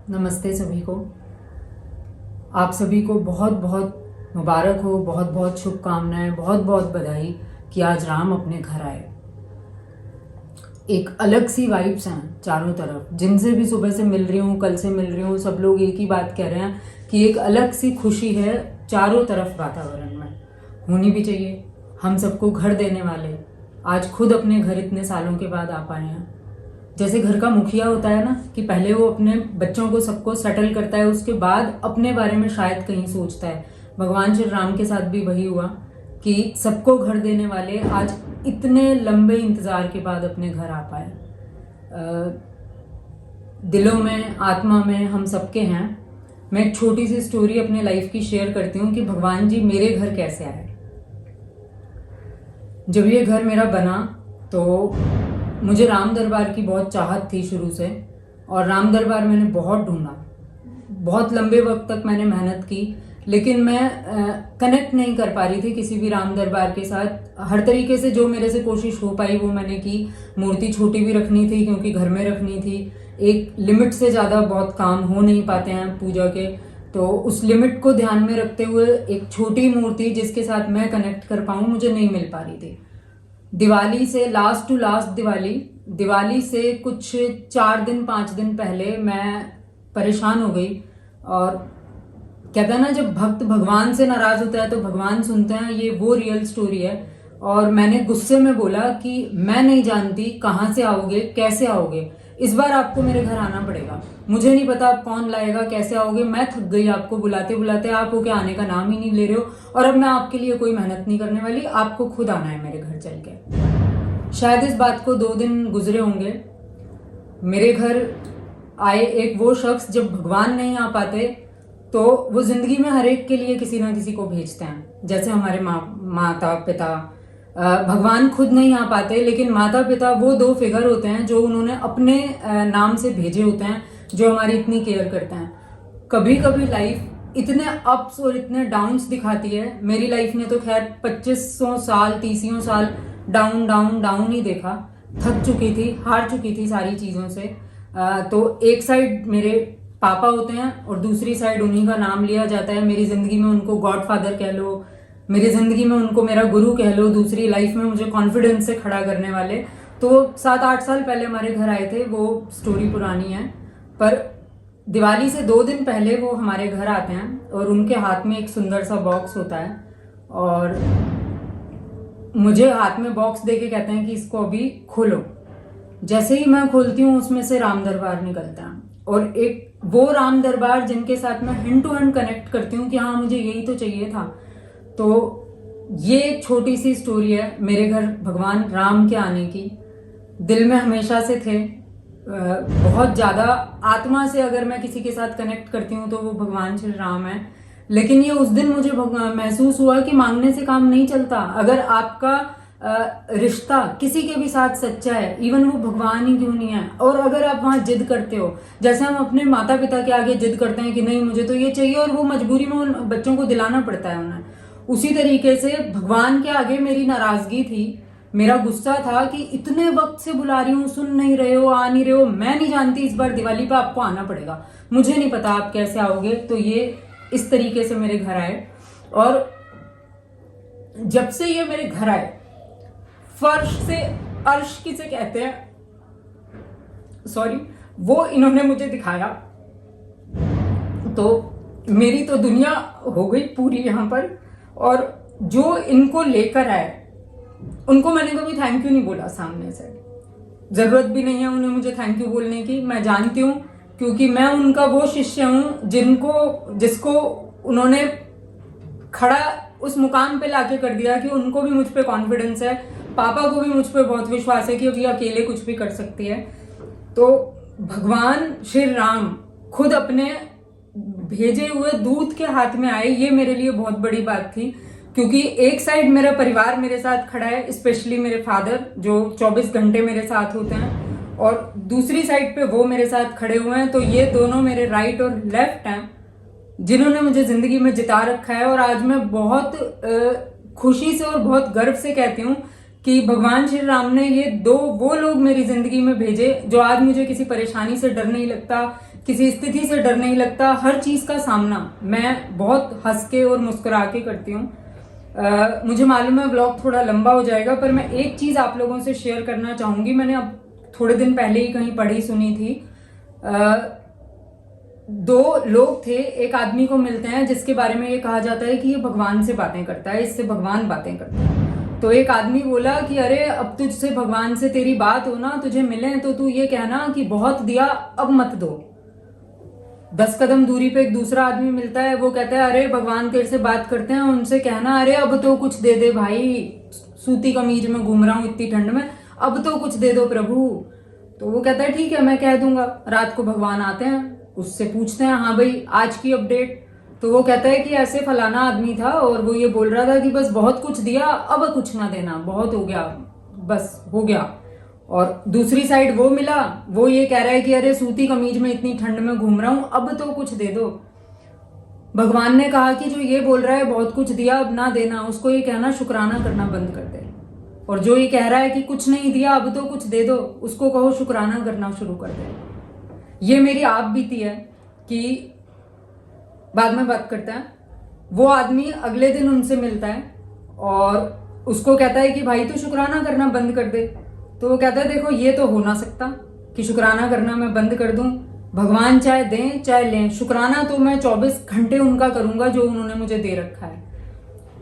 नमस्ते सभी को। आप सभी को बहुत बहुत मुबारक हो, बहुत बहुत शुभकामनाएं, बहुत बहुत बधाई कि आज राम अपने घर आए। एक अलग सी वाइब्स हैं चारों तरफ, जिनसे भी सुबह से मिल रही हूँ, कल से मिल रही हूँ, सब लोग एक ही बात कह रहे हैं कि एक अलग सी खुशी है चारों तरफ वातावरण में। होनी भी चाहिए। हम सबको घर देने वाले आज खुद अपने घर इतने सालों के बाद आ पाए हैं। जैसे घर का मुखिया होता है ना, कि पहले वो अपने बच्चों को सबको सेटल करता है, उसके बाद अपने बारे में शायद कहीं सोचता है। भगवान श्री राम के साथ भी वही हुआ कि सबको घर देने वाले आज इतने लंबे इंतजार के बाद अपने घर आ पाए। दिलों में, आत्मा में हम सबके हैं। मैं एक छोटी सी स्टोरी अपने लाइफ की शेयर करती हूँ कि भगवान जी मेरे घर कैसे आए। जब ये घर मेरा बना तो मुझे राम दरबार की बहुत चाहत थी शुरू से, और राम दरबार मैंने बहुत ढूंढा। बहुत लंबे वक्त तक मैंने मेहनत की, लेकिन मैं कनेक्ट नहीं कर पा रही थी किसी भी राम दरबार के साथ। हर तरीके से जो मेरे से कोशिश हो पाई वो मैंने की। मूर्ति छोटी भी रखनी थी क्योंकि घर में रखनी थी। एक लिमिट से ज़्यादा बहुत काम हो नहीं पाते हैं पूजा के, तो उस लिमिट को ध्यान में रखते हुए एक छोटी मूर्ति जिसके साथ मैं कनेक्ट कर पाऊँ मुझे नहीं मिल पा रही थी। दिवाली से लास्ट टू लास्ट दिवाली से कुछ 4 दिन 5 दिन पहले मैं परेशान हो गई। और कहते हैं ना, जब भक्त भगवान से नाराज होता है तो भगवान सुनते हैं। ये वो रियल स्टोरी है। और मैंने गुस्से में बोला कि मैं नहीं जानती कहाँ से आओगे, कैसे आओगे, इस बार आपको मेरे घर आना पड़ेगा। मुझे नहीं पता आप कौन लाएगा, कैसे आओगे, मैं थक गई आपको बुलाते बुलाते। आप होके आने का नाम ही नहीं ले रहे हो, और अब मैं आपके लिए कोई मेहनत नहीं करने वाली। आपको खुद आना है मेरे घर चल के। शायद इस बात को 2 दिन गुजरे होंगे। मेरे घर आए एक वो शख्स, जब भगवान नहीं आ पाते तो वो जिंदगी में हर एक के लिए किसी ना किसी को भेजते हैं। जैसे हमारे माता पिता, भगवान खुद नहीं आ पाते, लेकिन माता पिता वो 2 फिगर होते हैं जो उन्होंने अपने नाम से भेजे होते हैं, जो हमारी इतनी केयर करते हैं। कभी कभी लाइफ इतने अप्स और इतने डाउन्स दिखाती है। मेरी लाइफ ने तो खैर 2500 साल 30 साल डाउन डाउन डाउन ही देखा। थक चुकी थी, हार चुकी थी सारी चीज़ों से। तो एक साइड मेरे पापा होते हैं और दूसरी साइड उन्हीं का नाम लिया जाता है। मेरी जिंदगी में उनको गॉडफादर कह लो, मेरी जिंदगी में उनको मेरा गुरु कह लो, दूसरी लाइफ में मुझे कॉन्फिडेंस से खड़ा करने वाले। तो 7-8 साल पहले हमारे घर आए थे, वो स्टोरी पुरानी है। पर दिवाली से 2 दिन पहले वो हमारे घर आते हैं और उनके हाथ में एक सुंदर सा बॉक्स होता है, और मुझे हाथ में बॉक्स देके कहते हैं कि इसको अभी खोलो। जैसे ही मैं खोलती हूँ उसमें से राम दरबार निकलता है, और एक वो राम दरबार जिनके साथ मैं हैंड टू हैंड कनेक्ट करती हूँ कि हाँ मुझे यही तो चाहिए था। तो ये छोटी सी स्टोरी है मेरे घर भगवान राम के आने की। दिल में हमेशा से थे, बहुत ज़्यादा आत्मा से अगर मैं किसी के साथ कनेक्ट करती हूँ तो वो भगवान श्री राम है। लेकिन ये उस दिन मुझे महसूस हुआ कि मांगने से काम नहीं चलता। अगर आपका रिश्ता किसी के भी साथ सच्चा है, इवन वो भगवान ही क्यों नहीं है, और अगर आप वहां जिद करते हो, जैसे हम अपने माता पिता के आगे जिद करते हैं कि नहीं मुझे तो ये चाहिए, और वो मजबूरी में उन बच्चों को दिलाना पड़ता है उन्हें, उसी तरीके से भगवान के आगे मेरी नाराजगी थी, मेरा गुस्सा था कि इतने वक्त से बुला रही हूँ, सुन नहीं रहे हो, आ नहीं रहे हो। मैं नहीं जानती इस बार दिवाली पे आपको आना पड़ेगा, मुझे नहीं पता आप कैसे आओगे। तो ये इस तरीके से मेरे घर आए, और जब से ये मेरे घर आए, फर्श से अर्श किसे कहते हैं, सॉरी, वो इन्होंने मुझे दिखाया, तो मेरी तो दुनिया हो गई पूरी यहाँ पर। और जो इनको लेकर आए उनको मैंने कभी थैंक यू नहीं बोला सामने से, जरूरत भी नहीं है उन्हें मुझे थैंक यू बोलने की। मैं जानती हूँ क्योंकि मैं उनका वो शिष्य हूँ जिसको उन्होंने खड़ा उस मुकाम पे लाके कर दिया कि उनको भी मुझ पे कॉन्फिडेंस है, पापा को भी मुझ पे बहुत विश्वास है कि अभी अकेले कुछ भी कर सकती है। तो भगवान श्री राम खुद अपने भेजे हुए दूत के हाथ में आए, ये मेरे लिए बहुत बड़ी बात थी। क्योंकि एक साइड मेरा परिवार मेरे साथ खड़ा है, स्पेशली मेरे फादर जो 24 घंटे मेरे साथ होते हैं, और दूसरी साइड पे वो मेरे साथ खड़े हुए हैं। तो ये दोनों मेरे राइट और लेफ्ट हैं जिन्होंने मुझे जिंदगी में जिता रखा है। और आज मैं बहुत खुशी से और बहुत गर्व से कहती हूँ कि भगवान श्री राम ने ये 2 वो लोग मेरी जिंदगी में भेजे जो आज मुझे किसी परेशानी से डर नहीं लगता, किसी स्थिति से डर नहीं लगता, हर चीज़ का सामना मैं बहुत हंस के और मुस्कुरा के करती हूँ। मुझे मालूम है व्लॉग थोड़ा लंबा हो जाएगा, पर मैं एक चीज़ आप लोगों से शेयर करना चाहूँगी। मैंने अब थोड़े दिन पहले ही कहीं पढ़ी सुनी थी। दो लोग थे, एक आदमी को मिलते हैं जिसके बारे में ये कहा जाता है कि ये भगवान से बातें करता है, इससे भगवान बातें करते हैं। तो एक आदमी बोला कि अरे अब तुझसे भगवान से तेरी बात हो ना, तुझे मिले तो तू ये कहना कि बहुत दिया अब मत दो। 10 कदम दूरी पे एक दूसरा आदमी मिलता है, वो कहता है अरे भगवान तेरे से बात करते हैं, उनसे कहना अरे अब तो कुछ दे दे भाई, सूती कमीज में घूम रहा हूँ इतनी ठंड में, अब तो कुछ दे दो प्रभु। तो वो कहता है ठीक है मैं कह दूंगा। रात को भगवान आते हैं, उससे पूछते हैं हाँ भाई आज की अपडेट। तो वो कहता है कि ऐसे फलाना आदमी था और वो ये बोल रहा था कि बस बहुत कुछ दिया अब कुछ ना देना, बहुत हो गया, बस हो गया। और दूसरी साइड वो मिला, वो ये कह रहा है कि अरे सूती कमीज में इतनी ठंड में घूम रहा हूं, अब तो कुछ दे दो। भगवान ने कहा कि जो ये बोल रहा है बहुत कुछ दिया अब ना देना, उसको ये कहना शुक्राना करना बंद कर दे। और जो ये कह रहा है कि कुछ नहीं दिया अब तो कुछ दे दो, उसको कहो शुक्राना करना शुरू कर दे। ये मेरी आप बीती है कि बाद में बात करते हैं। वो आदमी अगले दिन उनसे मिलता है और उसको कहता है कि भाई तू शुक्राना करना बंद कर दे। तो वो कहता है देखो ये तो हो ना सकता कि शुक्राना करना मैं बंद कर दूं, भगवान चाहे दें चाहे लें, शुक्राना तो मैं 24 घंटे उनका करूंगा जो उन्होंने मुझे दे रखा है।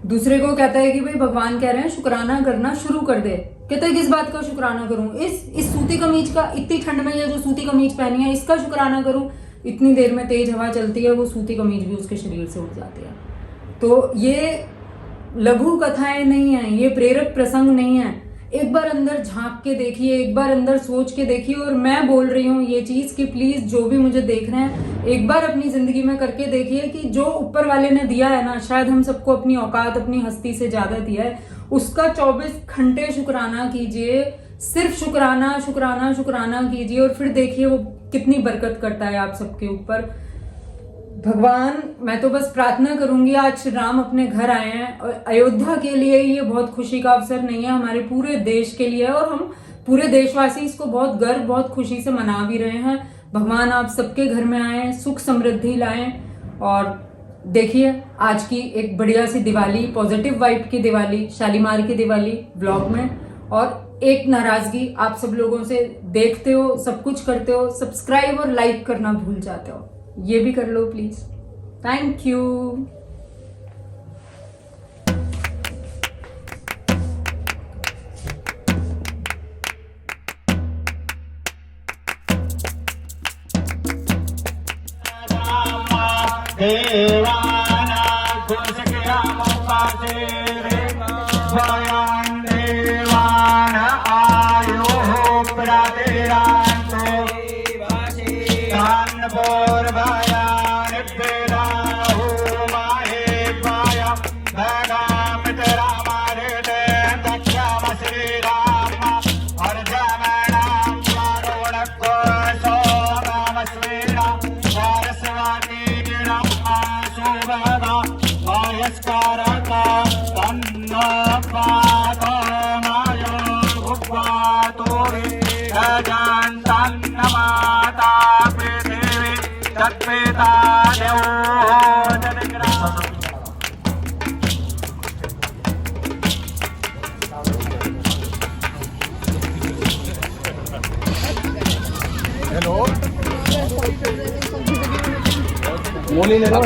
दूसरे को कहता है कि भाई भगवान कह रहे हैं शुक्राना करना शुरू कर दे। कहता है किस बात का शुक्राना करूं, इस सूती कमीज का, इतनी ठंड में ये जो सूती कमीज पहनी है इसका शुक्राना करूं। इतनी देर में तेज हवा चलती है, वो सूती कमीज भी उसके शरीर से उठ जाती है। तो ये लघु कथाएं नहीं है, ये प्रेरक प्रसंग नहीं है। एक बार अंदर झांक के देखिए, एक बार अंदर सोच के देखिए। और मैं बोल रही हूँ ये चीज कि प्लीज जो भी मुझे देख रहे हैं एक बार अपनी जिंदगी में करके देखिए कि जो ऊपर वाले ने दिया है ना, शायद हम सबको अपनी औकात अपनी हस्ती से ज्यादा दिया है, उसका 24 घंटे शुक्राना कीजिए। सिर्फ शुक्राना शुक्राना शुक्राना कीजिए और फिर देखिए वो कितनी बरकत करता है आप सबके ऊपर। भगवान, मैं तो बस प्रार्थना करूंगी, आज श्री राम अपने घर आए हैं और अयोध्या के लिए ये बहुत खुशी का अवसर नहीं है, हमारे पूरे देश के लिए है और हम पूरे देशवासी इसको बहुत गर्व बहुत खुशी से मना भी रहे हैं। भगवान आप सबके घर में आए, सुख समृद्धि लाएं। और देखिए आज की एक बढ़िया सी दिवाली, पॉजिटिव वाइब की दिवाली, शालीमार की दिवाली व्लॉग में। और एक नाराजगी आप सब लोगों से, देखते हो सब कुछ करते हो, सब्सक्राइब और लाइक करना भूल जाते हो, ये भी कर लो प्लीज। Thank you. मोली ले लो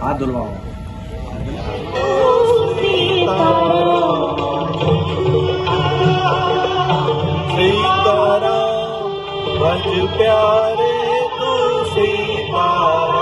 हाथ धुलवाओ। सीताराम बज प्यारे तू सीताराम।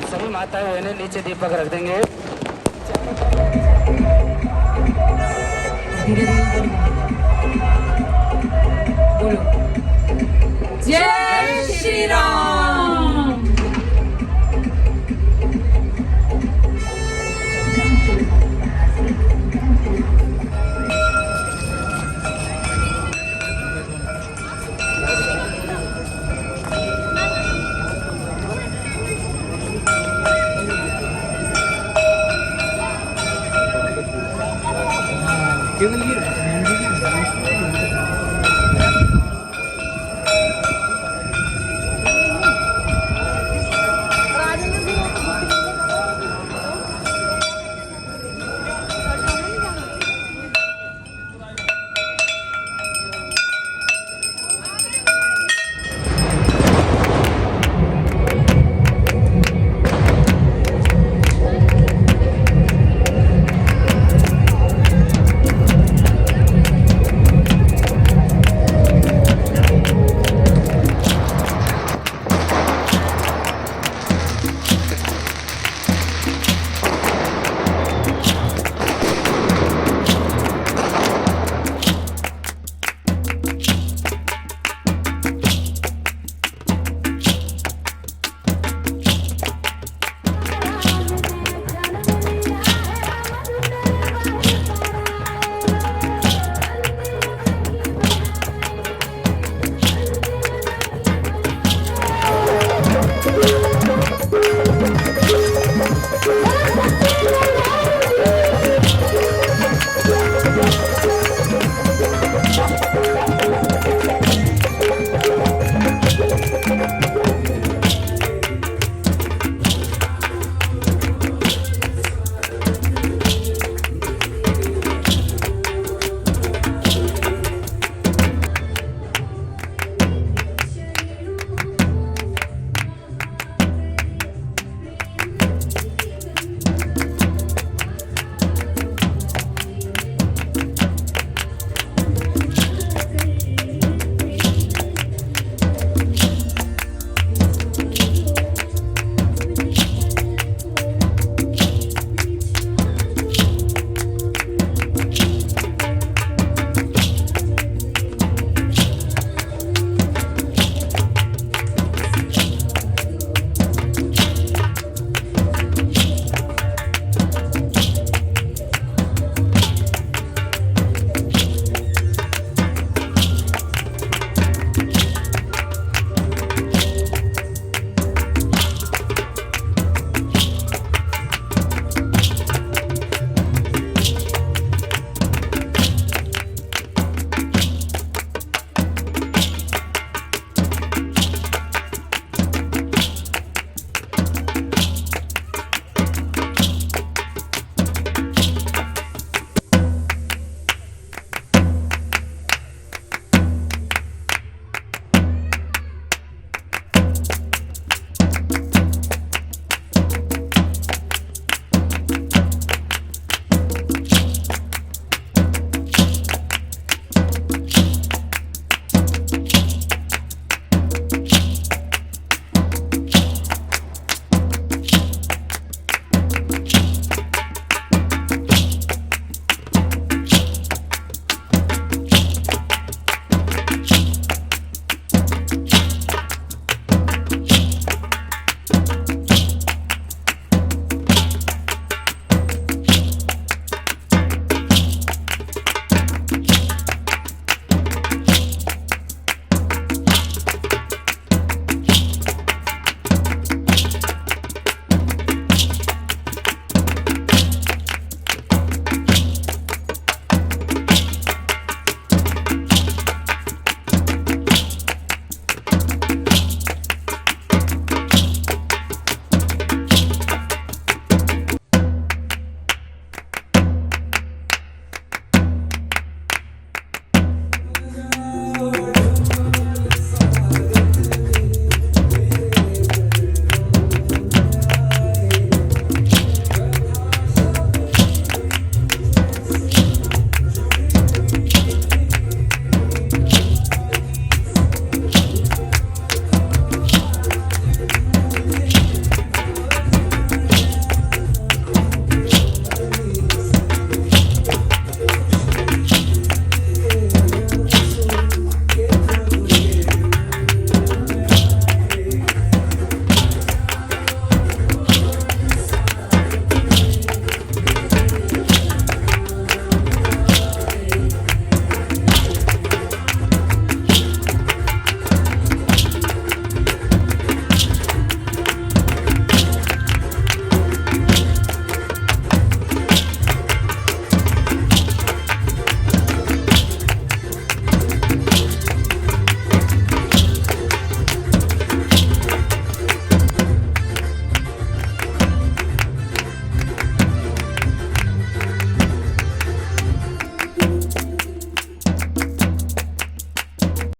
सभी माता बहनें नीचे दीपक रख देंगे। धीरे धीरे बोलो, जय श्री राम। केवल ये